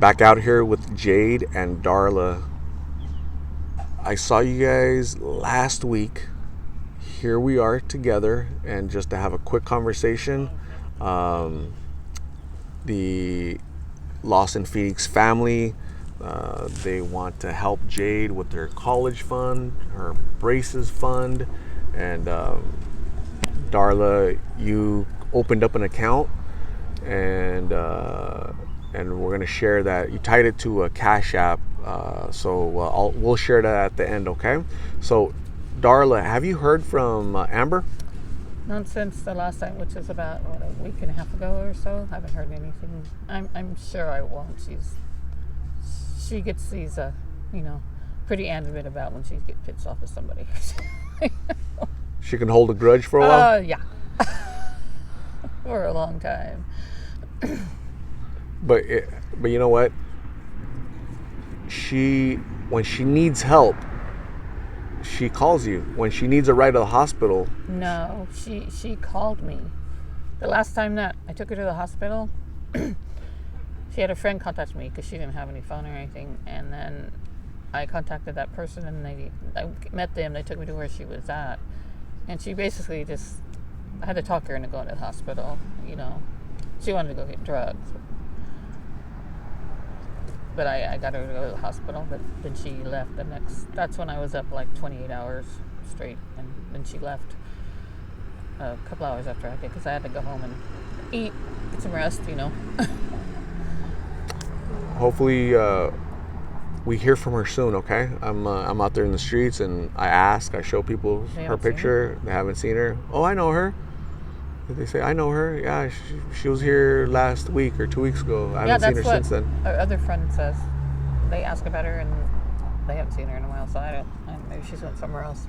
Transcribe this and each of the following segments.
Back out here with Jade and Darla. I saw you guys last week. Here we are together, and just to have a quick conversation. The Lost in Phoenix family, they want to help Jade with their college fund, her braces fund, and Darla, you opened up an account, and we're gonna share that. You tied it to a Cash App, so we'll share that at the end, okay? So, Darla, have you heard from Amber? Not since the last time, which was about a week and a half ago or so. I haven't heard anything. I'm sure I won't. She gets these pretty animate about when she gets pissed off with somebody. She can hold a grudge for a while. Yeah, for a long time. But you know what? When she needs help, she calls you. When she needs a ride to the hospital. No, she called me. The last time that I took her to the hospital, she had a friend contact me because she didn't have any phone or anything. And then I contacted that person, and I met them. They took me to where she was at. And she basically I had to talk her into going to the hospital. She wanted to go get drugs. But I got her to go to the hospital, but then she left that's when I was up like 28 hours straight, and then she left a couple hours after I did, because I had to go home and eat, get some rest, Hopefully, we hear from her soon, okay? I'm out there in the streets, and I show people her picture. They haven't seen her. Oh, I know her. They say, I know her. Yeah, she was here last week or 2 weeks ago. I haven't seen her since then. Our other friend says. They ask about her, and they haven't seen her in a while, so maybe she's went somewhere else.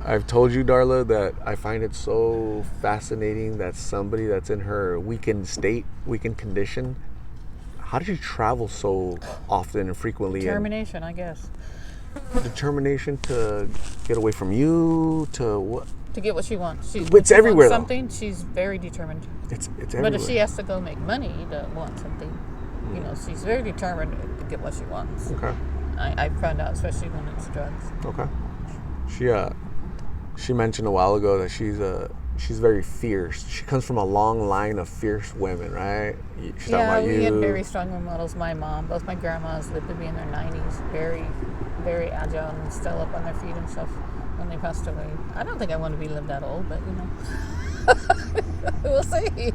I've told you, Darla, that I find it so fascinating that somebody that's in her weakened condition, how did you travel so often and frequently? Determination, I guess. Determination to get away from you, to what? To get what she wants. It's everywhere, something, she's very determined. It's everywhere. But if she has to go make money to want something, she's very determined to get what she wants. Okay. I found out, especially when it's drugs. Okay. She mentioned a while ago that she's very fierce. She comes from a long line of fierce women, right? She's talking about we had very strong role models. My mom, both my grandmas lived to be in their 90s, very, very agile and still up on their feet and stuff when they passed away. I don't think I want to be lived that old, but we'll see.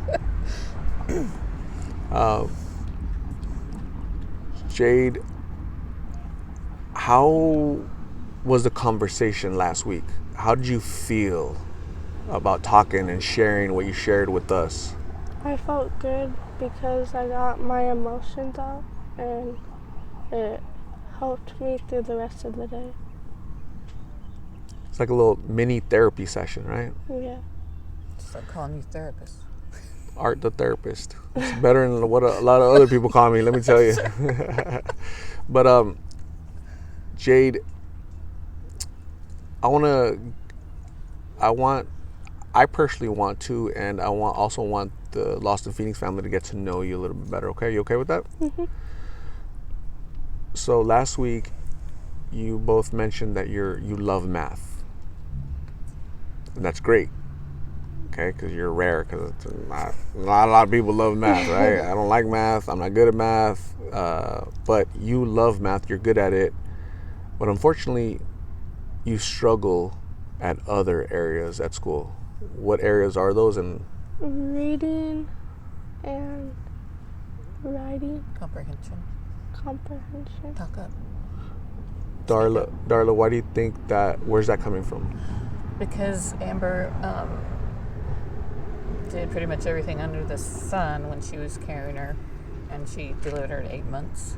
Jade, how was the conversation last week? How did you feel about talking and sharing what you shared with us? I felt good because I got my emotions out, and it helped me through the rest of the day. It's like a little mini therapy session, right? Yeah. Start calling you therapist. Art the therapist. It's better than what a lot of other people call me, let me tell you. But Jade, I personally want to, and I also want the Lost in Phoenix family to get to know you a little bit better, okay? You okay with that? Mm-hmm. So last week, you both mentioned that you love math. And that's great, okay? Because you're rare, because not a lot of people love math, right? I don't like math. I'm not good at math. But you love math. You're good at it. But unfortunately, you struggle at other areas at school. What areas are those? And reading and writing. Comprehension. Talk up. Darla, why do you think that? Where's that coming from? Because Amber did pretty much everything under the sun when she was carrying her, and she delivered her at 8 months,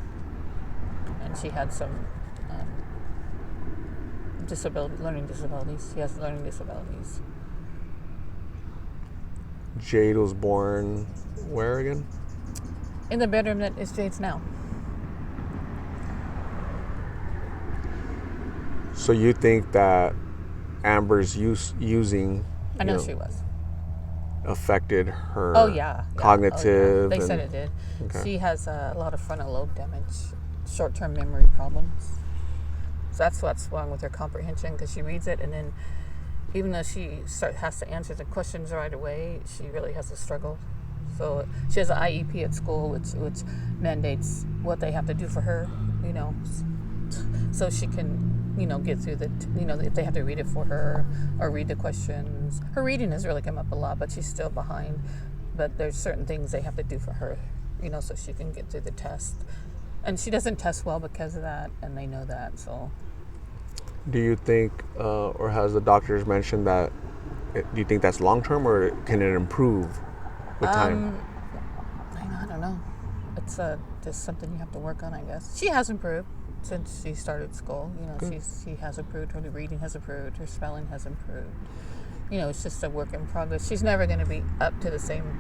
and she had some learning disabilities. She has learning disabilities. Jade was born where again? In the bedroom that is Jade's now. So you think that Amber's using... I know she was. affected her Oh yeah. cognitive? They said and- it did. Okay. She has a lot of frontal lobe damage, short-term memory problems. So that's what's wrong with her comprehension, because she reads it and then even though she has to answer the questions right away, she really has a struggle. So she has an IEP at school, which mandates what they have to do for her, so she can, get through if they have to read it for her or read the questions. Her reading has really come up a lot, but she's still behind. But there's certain things they have to do for her, so she can get through the test. And she doesn't test well because of that, and they know that, so. Do you think, or has the doctors mentioned that, do you think that's long-term, or can it improve with time? I don't know. It's just something you have to work on, I guess. She has improved since she started school. She has improved. Her reading has improved. Her spelling has improved. It's just a work in progress. She's never going to be up to the same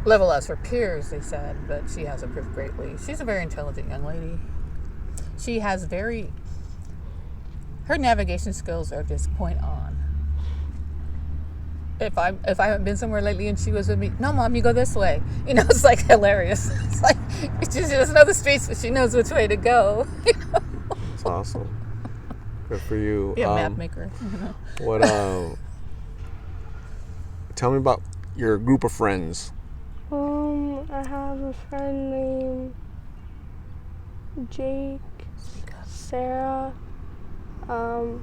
level as her peers, they said, but she has improved greatly. She's a very intelligent young lady. She has her navigation skills are just point on. If I haven't been somewhere lately and she was with me, no, Mom, you go this way. It's like hilarious. It's like she doesn't know the streets, but she knows which way to go. That's awesome. Good for you. Be a map maker. What? Tell me about your group of friends. I have a friend named Jake, Sarah. I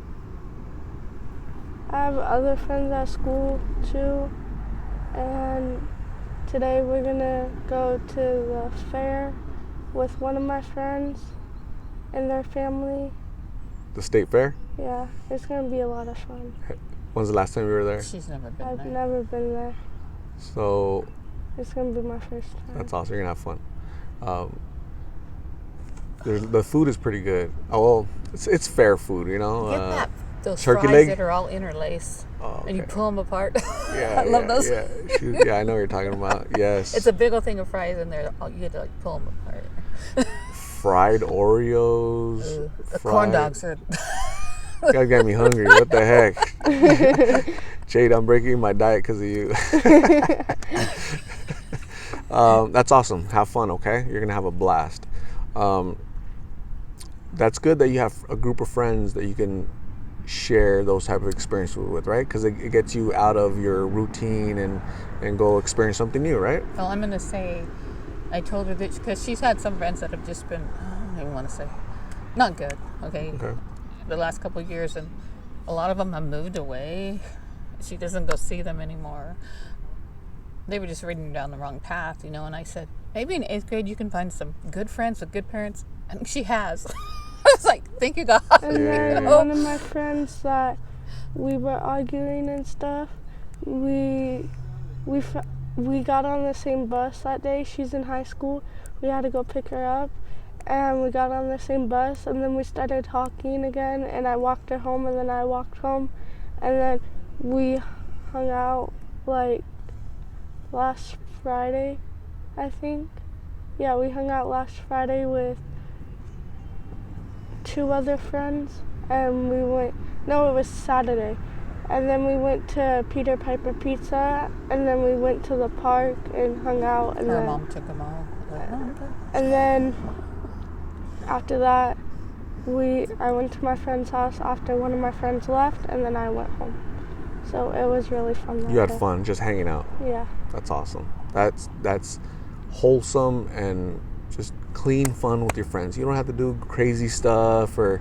have other friends at school too, and today we're gonna go to the fair with one of my friends and their family. The state fair? Yeah, it's gonna be a lot of fun. When's the last time you were there? She's never been I've there. never been there. So It's gonna be my first time. that's awesome. You're gonna have fun. The food is pretty good. Oh, well, it's fair food, Get those turkey fries leg? that are all interlaced, Oh, and you okay. pull them apart. Yeah, I love those. Yeah, I know what you're talking about. Yes. It's a big old thing of fries, and you get to pull them apart. Fried Oreos. The corn dogs are. That got me hungry. What the heck? Jade, I'm breaking my diet because of you. That's awesome. Have fun, okay? You're going to have a blast. That's good that you have a group of friends that you can share those type of experiences with, right? Because it gets you out of your routine and go experience something new, right? Well, I'm going to say, I told her that because she's had some friends that have just been, I don't even want to say, not good, okay? The last couple of years, and a lot of them have moved away. She doesn't go see them anymore. They were just reading down the wrong path, and I said, maybe in 8th grade you can find some good friends with good parents, and she has. I was like, thank you, God. And then one of my friends that we were arguing and stuff, we got on the same bus that day. She's in high school. We had to go pick her up, and we got on the same bus, and then we started talking again, and I walked her home, and then I walked home, and then we hung out like last Friday, I think. Yeah, we hung out last Friday with 2 other friends, and it was Saturday. And then we went to Peter Piper Pizza, and then we went to the park and hung out. And Her then, mom took them all. and then after that, I went to my friend's house after one of my friends left, and then I went home. So it was really fun that You had day. fun just hanging out. Yeah. That's awesome. That's wholesome and just clean fun with your friends. You don't have to do crazy stuff or.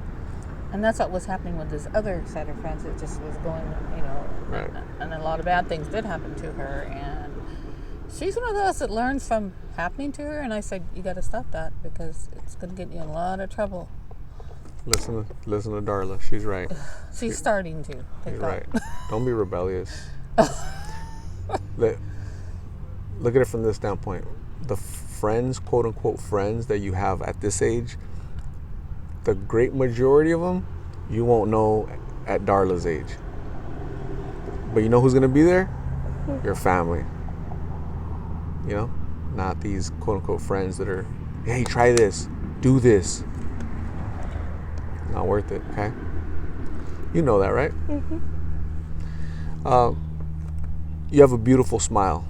And that's what was happening with this other set of friends. It just was going, Right. and a lot of bad things did happen to her. And she's one of those that learns from happening to her. And I said, you got to stop that because it's going to get you in a lot of trouble. Listen to Darla. She's right. She's starting to. She's right. Don't be rebellious. Look at it from this standpoint. The friends, quote unquote friends that you have at this age, the great majority of them, you won't know at Darla's age. But you know who's going to be there? Your family. Not these quote unquote friends that are, hey, try this, do this. Not worth it, okay? You know that, right? Mhm. You have a beautiful smile,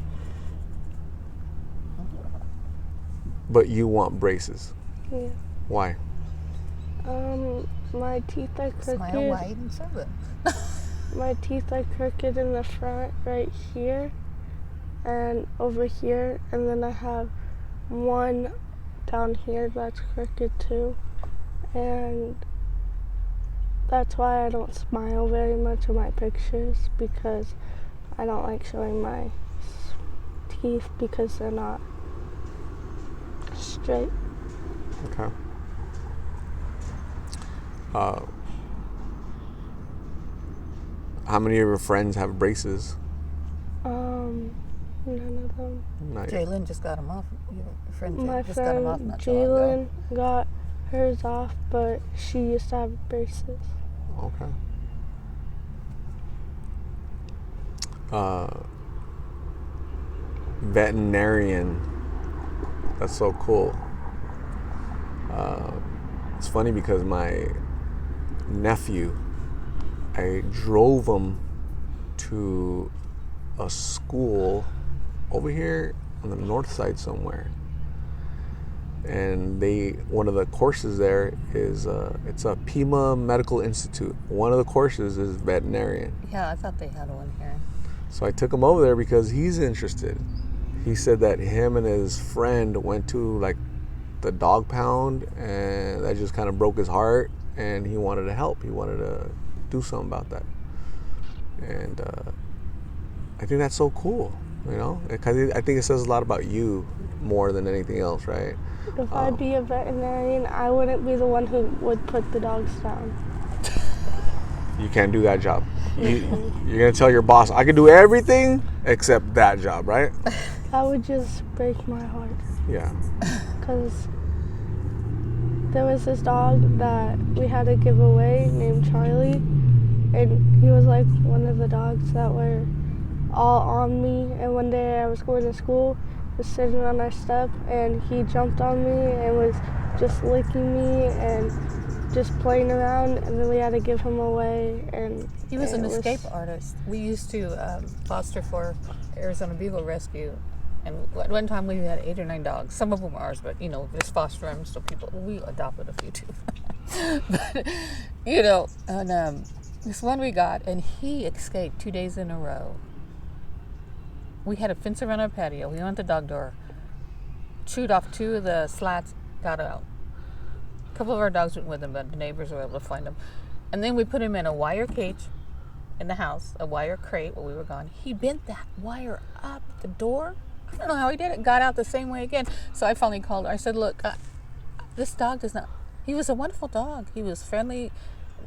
but you want braces. Yeah. Why? My teeth are crooked. Smile wide and show them. My teeth are crooked in the front right here and over here, and then I have one down here that's crooked too, and that's why I don't smile very much in my pictures, because I don't like showing my teeth because they're not straight. Okay. How many of your friends have braces? None of them. Not yet. Jalen just got him off. Your friend My Jade just got him off friend not so long ago. Jalen got hers off, but she used to have braces. Okay. Veterinarian. That's so cool. It's funny because my nephew, I drove him to a school over here on the north side somewhere, and one of the courses there is it's a Pima Medical Institute. One of the courses is veterinarian. Yeah, I thought they had one here. So I took him over there because he's interested. He said that him and his friend went to like the dog pound, and that just kind of broke his heart, and he wanted to help. He wanted to do something about that. And I think that's so cool, you know? Because I think it says a lot about you more than anything else, right? If I'd be a veterinarian, I wouldn't be the one who would put the dogs down. You can't do that job. You're going to tell your boss, I can do everything except that job, right? That would just break my heart. Yeah. Because there was this dog that we had to give away named Charlie, and he was like one of the dogs that were all on me. And one day I was going to school, was sitting on our step, and he jumped on me and was just licking me and just playing around, and then we had to give him away. And He was an escape artist. We used to foster for Arizona Beagle Rescue. And at one time we had 8 or 9 dogs. Some of them were ours, but, you know, just foster them. So we adopted a few too. But, you know, and this one we got, and he escaped 2 days in a row. We had a fence around our patio. We went to the dog door, chewed off 2 of the slats, got out. A couple of our dogs went with him, but the neighbors were able to find him. And then we put him in a wire cage in the house, a wire crate while we were gone. He bent that wire up the door. I don't know how he did it. Got out the same way again. So I finally called her. I said, look, this dog does not... He was a wonderful dog. He was friendly,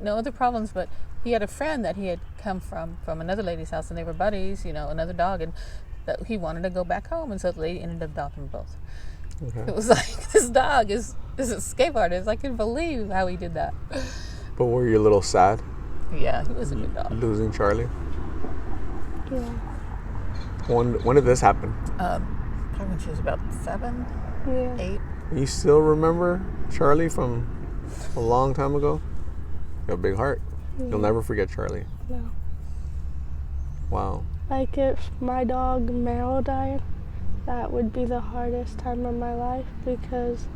no other problems, but he had a friend that he had come from another lady's house, and they were buddies, you know, another dog, and that he wanted to go back home, and so the lady ended up adopting them both. Okay. It was like, this dog is an escape artist. I couldn't believe how he did that. But were you a little sad? Yeah, he was a good dog. Losing Charlie? Yeah. When did this happen? Probably when she was about 7, 8. You still remember Charlie from a long time ago? You have a big heart. You'll never forget Charlie. No. Wow. Like if my dog Meryl died, that would be the hardest time of my life, because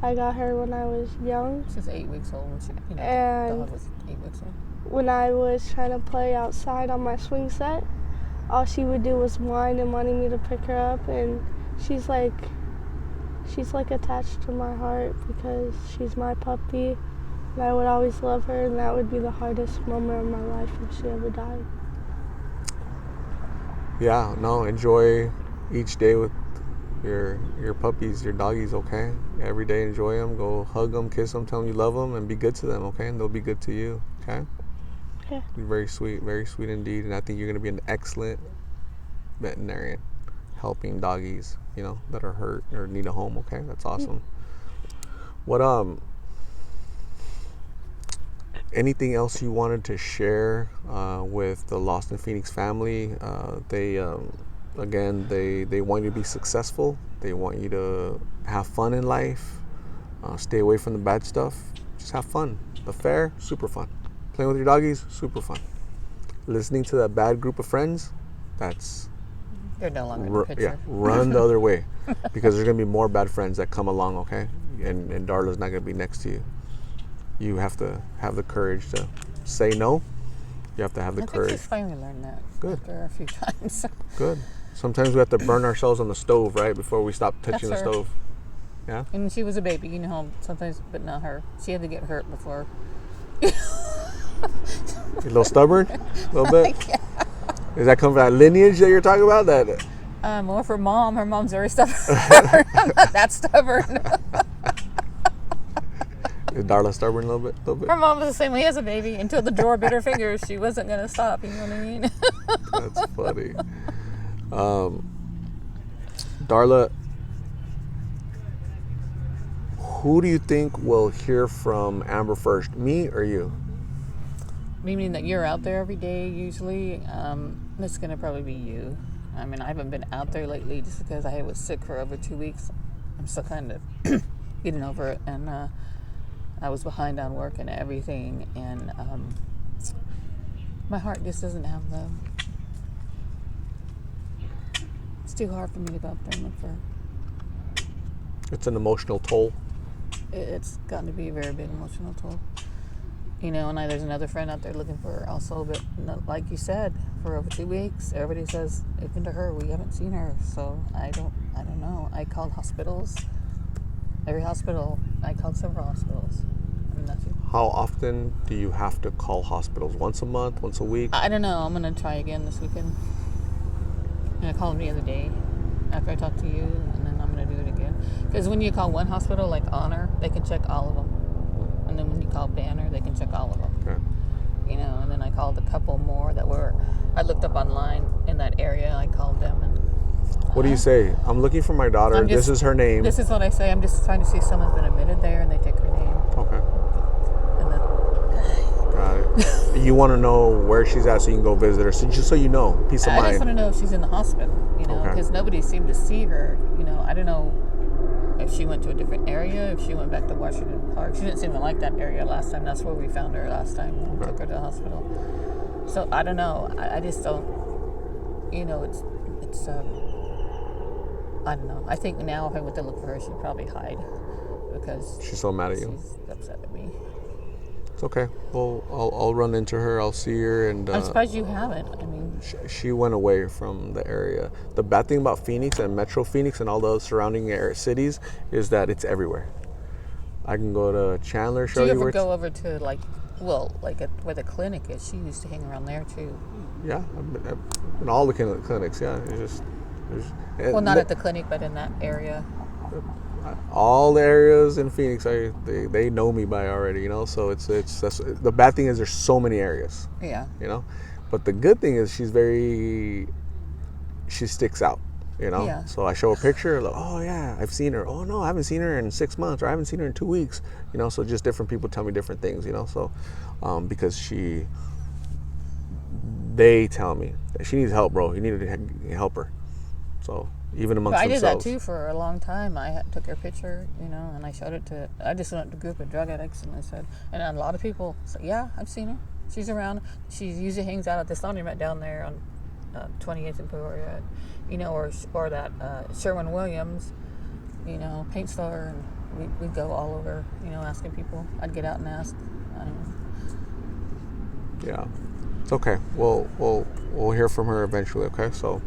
I got her when I was young. She was 8 weeks old when she, you know, and the dog was 8 weeks old. When I was trying to play outside on my swing set, all she would do was whine and wanting me to pick her up, and she's like attached to my heart because she's my puppy, and I would always love her, and that would be the hardest moment of my life if she ever died. Yeah, no, enjoy each day with your puppies, your doggies, okay? Every day enjoy them, go hug them, kiss them, tell them you love them, and be good to them, okay? And they'll be good to you, okay? Okay. Be very sweet indeed, and I think you're going to be an excellent veterinarian, helping doggies, you know, that are hurt or need a home, okay? That's awesome. What, anything else you wanted to share with the Lost in Phoenix family? They want you to be successful. They want you to have fun in life. Stay away from the bad stuff. Just have fun. The fair, super fun. Playing with your doggies, super fun. Listening to that bad group of friends, that's You're no longer in the picture. run the other way, because there's gonna be more bad friends that come along, okay? And Darla's not gonna be next to you. You have to have the courage to say no. You have to have the I courage. think she's finally learned that. Good. After a few times. Good. Sometimes we have to burn ourselves on the stove, right, before we stop touching That's the her. stove. Yeah. And she was a baby, you know, sometimes, but not her. She had to get hurt before. You a little stubborn, a little bit. Yeah. Is that come from that lineage that you're talking about? That More for mom. Her mom's very stubborn. I'm not that stubborn. is Darla stubborn a little bit? Her mom was the same way as a baby. Until the drawer bit her fingers, she wasn't going to stop. You know what I mean? That's funny. Darla, who do you think will hear from Amber first, me or you? Meaning that you're out there every day usually. It's going to probably be you. I mean, I haven't been out there lately just because I was sick for over 2 weeks. I'm still kind of getting over it. And I was behind on work and everything. And my heart just doesn't have them. It's too hard for me to go up there and look for her. It's an emotional toll. It's gotten to be a very big emotional toll. You know, and there's another friend out there looking for her also, but like you said, for over 2 weeks, everybody says, even to her, we haven't seen her. So I don't know. I called hospitals. Every hospital. I called several hospitals. And nothing. How often do you have to call hospitals? Once a month? Once a week? I don't know. I'm going to try again this weekend. And I called them the other day after I talked to you, and then I'm going to do it again. Because when you call one hospital, like Honor, they can check all of them. And then when you call Banner, they can check all of them. Okay. You know, and then I called a couple more that I looked up online in that area. I called them. And What do you say? I'm looking for my daughter. This is her name. This is what I say. I'm just trying to see if someone's been admitted there, and they take her name. Okay. And then Got it. You want to know where she's at so you can go visit her. So just so you know, peace of I just want mind. to know if she's in the hospital, you know, Okay. because nobody seemed to see her. You know, I don't know if she went to a different area, if she went back to Washington Park. She didn't seem to like that area last time. That's where we found her last time. We took her to the hospital. So I don't know. I just don't, you know, it's I don't know. I think now if I went to look for her, she'd probably hide because She's so mad at you. she's upset at me. It's okay. Well, I'll run into her. I'll see her, and I'm surprised you haven't. I mean, she went away from the area. The bad thing about Phoenix and Metro Phoenix and all those surrounding cities is that it's everywhere. I can go to Chandler, show do you you where ever go over to where the clinic is? She used to hang around there too. Yeah, I've been in all the clinics. Yeah, Well, not at the clinic, but in that area. all the areas in Phoenix. They know me by already, you know. So that's the bad thing is there's so many areas, Yeah. you know. But the good thing is she sticks out, you know. Yeah. So I show a picture, like, oh yeah, I've seen her. Oh no, I haven't seen her in 6 months, or I haven't seen her in 2 weeks, you know. So just different people tell me different things, you know. So because they tell me that she needs help, bro. You need to help her. So even amongst But I did that themselves. too for a long time. I took her picture, you know, and I showed it to. I just went to a group of drug addicts, and I said, and a lot of people said, yeah, I've seen her. She's around. She usually hangs out at this laundromat down there on 28th and Peoria, you know, or that Sherwin Williams, you know, paint store, and we'd go all over, you know, asking people. I'd get out and ask. I don't know. Yeah, it's okay. We'll hear from her eventually. Okay, so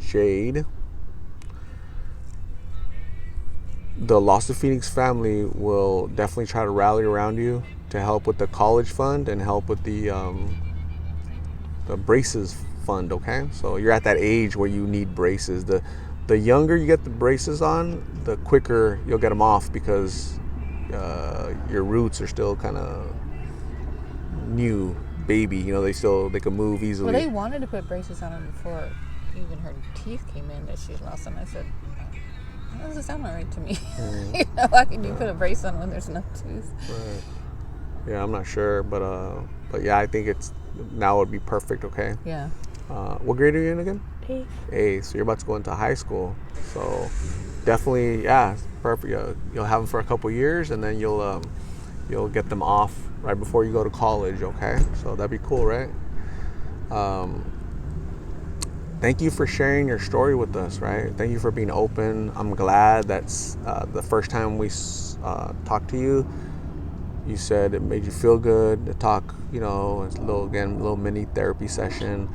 Jade, the Lost of Phoenix family will definitely try to rally around you to help with the college fund and help with the braces fund. Okay, so you're at that age where you need braces. The younger you get the braces on, the quicker you'll get them off because your roots are still kind of new, baby. You know, they can move easily. Well, they wanted to put braces on her before even her teeth came in that she lost, and I said, that doesn't sound right to me. You know, how can you put a brace on when there's no tooth? Right. Yeah, I'm not sure, but yeah, I think now would be perfect. Okay. Yeah. What grade are you in again? 8th. 8th. So you're about to go into high school. So definitely, yeah, perfect. You'll have them for a couple years, and then you'll get them off right before you go to college. Okay. So that'd be cool, right? Thank you for sharing your story with us, right? Thank you for being open. I'm glad that's the first time we talked to you. You said it made you feel good to talk. It's a little mini therapy session.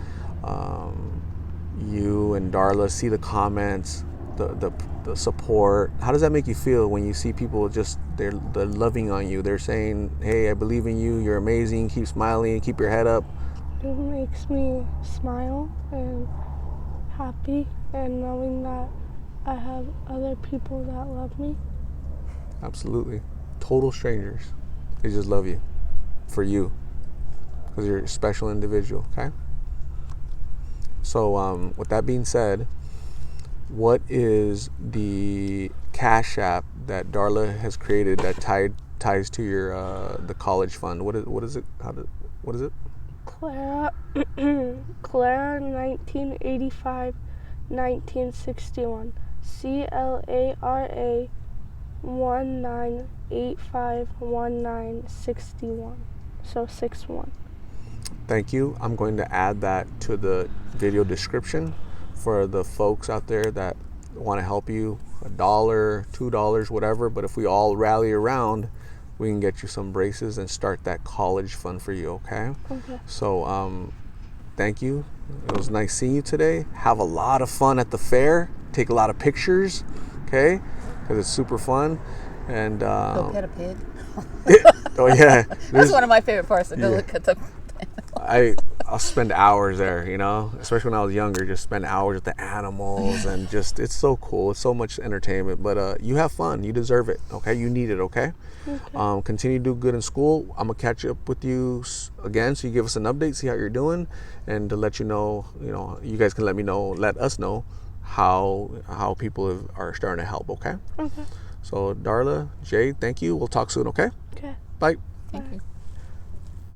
You and Darla see the comments, the support. How does that make you feel when you see people just they're loving on you? They're saying, "Hey, I believe in you. You're amazing. Keep smiling. Keep your head up." It makes me smile and happy, and knowing that I have other people that love me. Absolutely. Total strangers. They just love you for you because you're a special individual, okay? So with that being said, what is the Cash App that Darla has created that ties to your the college fund? What is it? What is it? Clara, Clara 1985, 1961. CLARA 19851961. So 61. Thank you. I'm going to add that to the video description for the folks out there that want to help you. $1, $2, whatever. But if we all rally around, we can get you some braces and start that college fund for you, okay? Okay. So thank you. It was nice seeing you today. Have a lot of fun at the fair. Take a lot of pictures, okay? Because it's super fun. And Go pet a pig. oh yeah, That's one of my favorite parts. To go look at the. I'll spend hours there, especially when I was younger, just spend hours with the animals and just, it's so cool. It's so much entertainment, but you have fun. You deserve it, okay? You need it, okay? Continue to do good in school. I'm going to catch up with you again so you give us an update, see how you're doing, and to let you know, you guys can let us know how people are starting to help, okay? Okay. So Darla, Jade, thank you. We'll talk soon, okay? Okay. Bye. Thank you.